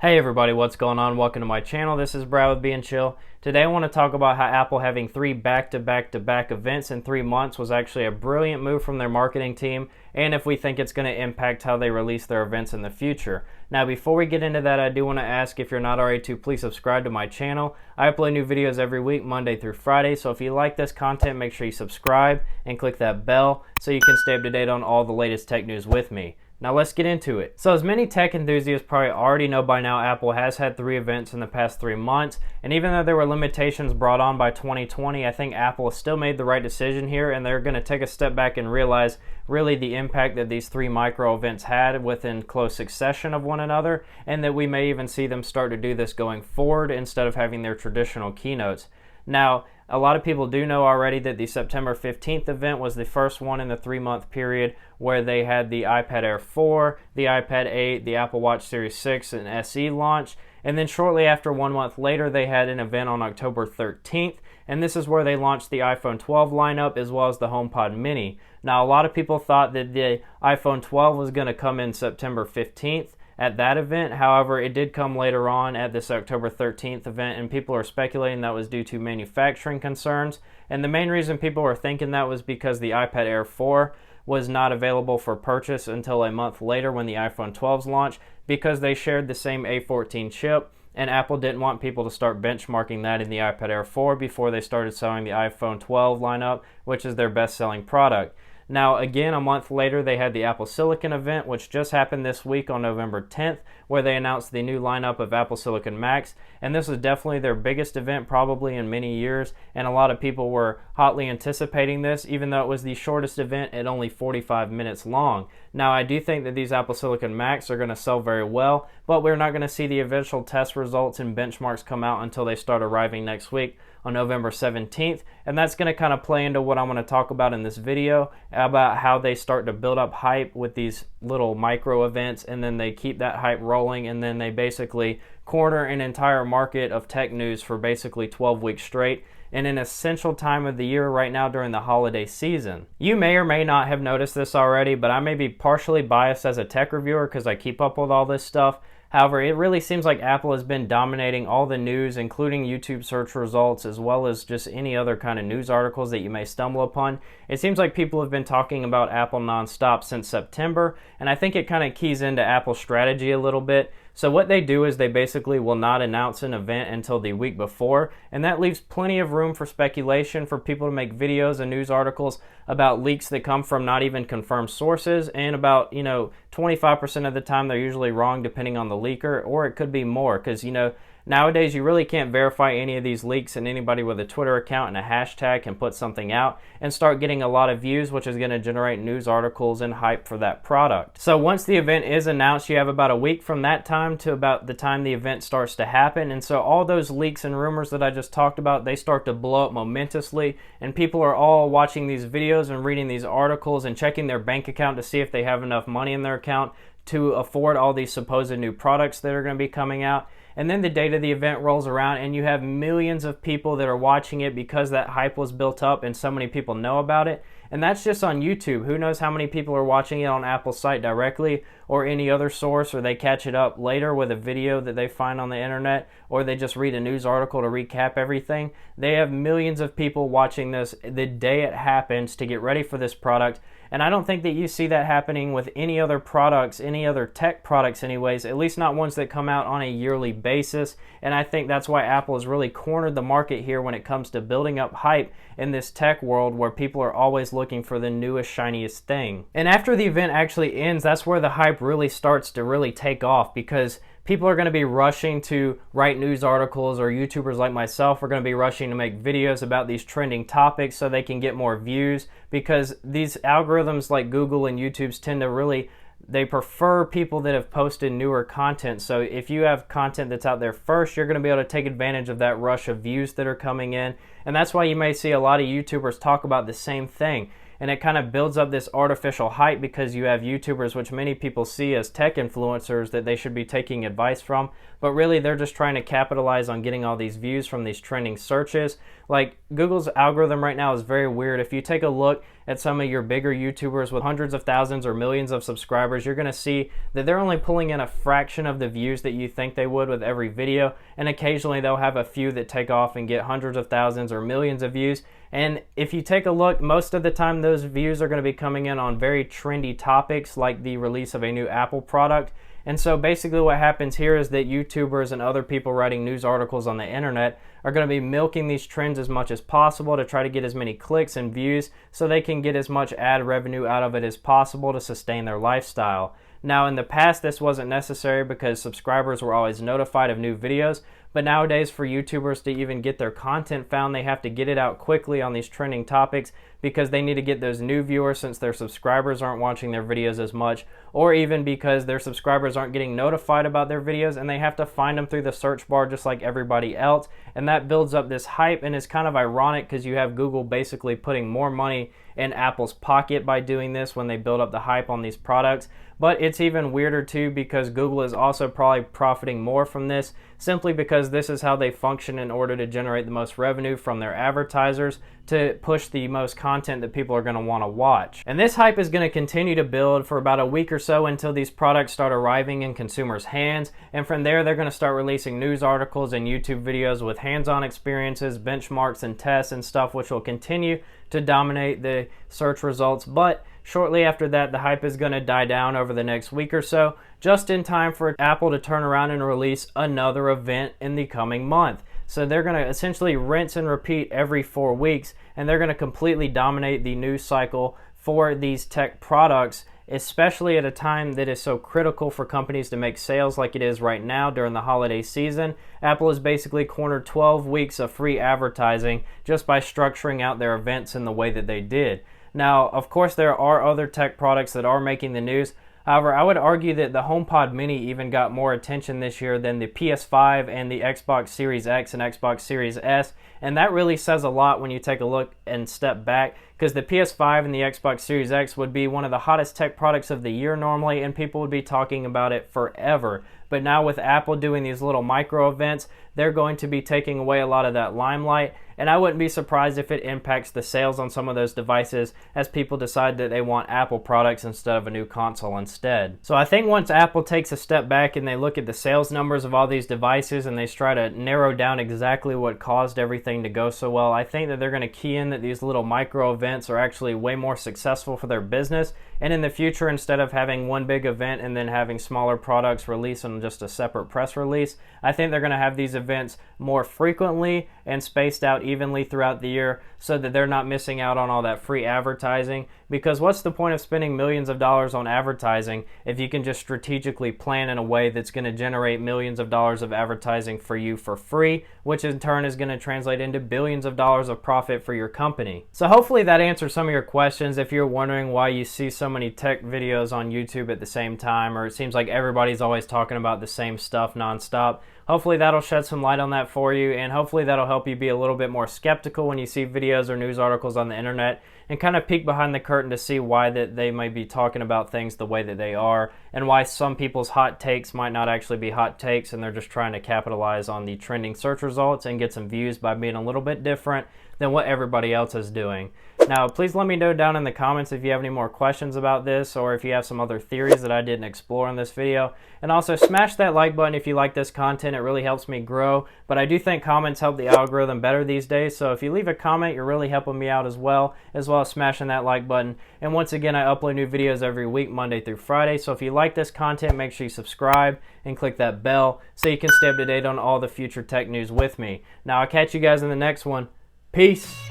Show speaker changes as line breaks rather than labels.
Hey everybody, what's going on? Welcome to my channel. This is Brad with Being Chill. Today I want to talk about how Apple having three back-to-back events in 3 months was actually a brilliant move from their marketing team, and if we think it's going to impact how they release their events in the future. Now before we get into that, I do want to ask, if you're not already to, please subscribe to my channel. I upload new videos every week, Monday through Friday, so if you like this content, make sure you subscribe and click that bell so you can stay up to date on all the latest tech news with me. Now let's get into it. So as many tech enthusiasts probably already know by now, Apple has had 3 events in the past 3 months, and even though there were limitations brought on by 2020, I think Apple has still made the right decision here, and they're going to take a step back and realize really the impact that these 3 micro events had within close succession of one another, and that we may even see them start to do this going forward instead of having their traditional keynotes. Now, a lot of people do know already that the September 15th event was the first one in the 3-month period where they had the iPad Air 4, the iPad 8, the Apple Watch Series 6, and SE launch. And then shortly after, 1 month later, they had an event on October 13th, and this is where they launched the iPhone 12 lineup as well as the HomePod Mini. Now, a lot of people thought that the iPhone 12 was going to come in September 15th. At that event. However, it did come later on at this October 13th event, and people are speculating that was due to manufacturing concerns. And the main reason people were thinking that was because the iPad Air 4 was not available for purchase until a month later when the iPhone 12's launched, because they shared the same A14 chip, and Apple didn't want people to start benchmarking that in the iPad Air 4 before they started selling the iPhone 12 lineup, which is their best-selling product. Now, again, a month later, they had the Apple Silicon event, which just happened this week on November 10th, where they announced the new lineup of Apple Silicon Macs, and this was definitely their biggest event probably in many years, and a lot of people were hotly anticipating this, even though it was the shortest event at only 45 minutes long. Now, I do think that these Apple Silicon Macs are going to sell very well, but we're not going to see the eventual test results and benchmarks come out until they start arriving next week on November 17th, and that's going to kind of play into what I'm going to talk about in this video, about how they start to build up hype with these little micro events, and then they keep that hype rolling, and then they basically corner an entire market of tech news for basically 12 weeks straight in an essential time of the year right now during the holiday season. You may or may not have noticed this already, but I may be partially biased as a tech reviewer because I keep up with all this stuff. However, it really seems like Apple has been dominating all the news, including YouTube search results, as well as just any other kind of news articles that you may stumble upon. It seems like people have been talking about Apple nonstop since September, and I think it kind of keys into Apple's strategy a little bit. So what they do is they basically will not announce an event until the week before, and that leaves plenty of room for speculation for people to make videos and news articles about leaks that come from not even confirmed sources, and about 25% of the time they're usually wrong depending on the leaker, or it could be more, because nowadays you really can't verify any of these leaks, and anybody with a Twitter account and a hashtag can put something out and start getting a lot of views, which is going to generate news articles and hype for that product. So once the event is announced, you have about a week from that time to about the time the event starts to happen, and so all those leaks and rumors that I just talked about, they start to blow up momentously, and people are all watching these videos and reading these articles and checking their bank account to see if they have enough money in their account to afford all these supposed new products that are going to be coming out. And then the date of the event rolls around, and you have millions of people that are watching it because that hype was built up and so many people know about it. And that's just on YouTube. Who knows how many people are watching it on Apple's site directly or any other source, or they catch it up later with a video that they find on the internet, or they just read a news article to recap everything. They have millions of people watching this the day it happens to get ready for this product. And I don't think that you see that happening with any other products, any other tech products anyways, at least not ones that come out on a yearly basis. And I think that's why Apple has really cornered the market here when it comes to building up hype in this tech world where people are always looking for the newest, shiniest thing. And after the event actually ends, that's where the hype really starts to really take off, because people are going to be rushing to write news articles, or YouTubers like myself are going to be rushing to make videos about these trending topics so they can get more views, because these algorithms like Google and YouTube's tend to they prefer people that have posted newer content. So if you have content that's out there first, you're going to be able to take advantage of that rush of views that are coming in. And that's why you may see a lot of YouTubers talk about the same thing. and it kind of builds up this artificial hype because you have YouTubers, which many people see as tech influencers that they should be taking advice from, but really they're just trying to capitalize on getting all these views from these trending searches. Like, Google's algorithm right now is very weird. If you take a look at some of your bigger YouTubers with hundreds of thousands or millions of subscribers, you're going to see that they're only pulling in a fraction of the views that you think they would with every video, and occasionally they'll have a few that take off and get hundreds of thousands or millions of views. And if you take a look, most of the time those views are going to be coming in on very trendy topics like the release of a new Apple product. And so basically what happens here is that YouTubers and other people writing news articles on the internet are going to be milking these trends as much as possible to try to get as many clicks and views so they can get as much ad revenue out of it as possible to sustain their lifestyle. Now, in the past, this wasn't necessary because subscribers were always notified of new videos, but nowadays for YouTubers to even get their content found, they have to get it out quickly on these trending topics because they need to get those new viewers since their subscribers aren't watching their videos as much, or even because their subscribers aren't getting notified about their videos and they have to find them through the search bar just like everybody else. And that builds up this hype, and it's kind of ironic because you have Google basically putting more money in Apple's pocket by doing this when they build up the hype on these products. But it's even weirder too because Google is also probably profiting more from this simply because this is how they function in order to generate the most revenue from their advertisers to push the most content that people are going to want to watch. And this hype is going to continue to build for about a week or so until these products start arriving in consumers' hands, and from there they're going to start releasing news articles and YouTube videos with hands-on experiences, benchmarks, and tests and stuff, which will continue to dominate the search results. But shortly after that, the hype is going to die down over the next week or so, just in time for Apple to turn around and release another event in the coming month. So they're going to essentially rinse and repeat every 4 weeks, and they're going to completely dominate the news cycle for these tech products, especially at a time that is so critical for companies to make sales like it is right now during the holiday season. Apple has basically cornered 12 weeks of free advertising just by structuring out their events in the way that they did. Now, of course, there are other tech products that are making the news. However, I would argue that the HomePod Mini even got more attention this year than the PS5 and the Xbox Series X and Xbox Series S, and that really says a lot when you take a look and step back, because the PS5 and the Xbox Series X would be one of the hottest tech products of the year normally, and people would be talking about it forever. But now with Apple doing these little micro events, they're going to be taking away a lot of that limelight, and I wouldn't be surprised if it impacts the sales on some of those devices as people decide that they want Apple products instead of a new console instead. So I think once Apple takes a step back and they look at the sales numbers of all these devices and they try to narrow down exactly what caused everything to go so well, I think that they're going to key in that these little micro events are actually way more successful for their business, and in the future, instead of having one big event and then having smaller products released on just a separate press release, I think they're going to have these events more frequently and spaced out evenly throughout the year so that they're not missing out on all that free advertising. Because what's the point of spending millions of dollars on advertising if you can just strategically plan in a way that's going to generate millions of dollars of advertising for you for free, which in turn is going to translate into billions of dollars of profit for your company. So hopefully that answers some of your questions. If you're wondering why you see so many tech videos on YouTube at the same time, or it seems like everybody's always talking about the same stuff nonstop, hopefully that'll shed some light on that for you, and hopefully that'll help you be a little bit more skeptical when you see videos or news articles on the internet and kind of peek behind the curtain to see why that they might be talking about things the way that they are, and why some people's hot takes might not actually be hot takes and they're just trying to capitalize on the trending search results and get some views by being a little bit different than what everybody else is doing. Now, please let me know down in the comments if you have any more questions about this, or if you have some other theories that I didn't explore in this video. And also smash that like button if you like this content. It really helps me grow. But I do think comments help the algorithm better these days. So if you leave a comment, you're really helping me out as well as smashing that like button. And once again, I upload new videos every week, Monday through Friday. So if you like this content, make sure you subscribe and click that bell so you can stay up to date on all the future tech news with me. Now, I'll catch you guys in the next one. Peace.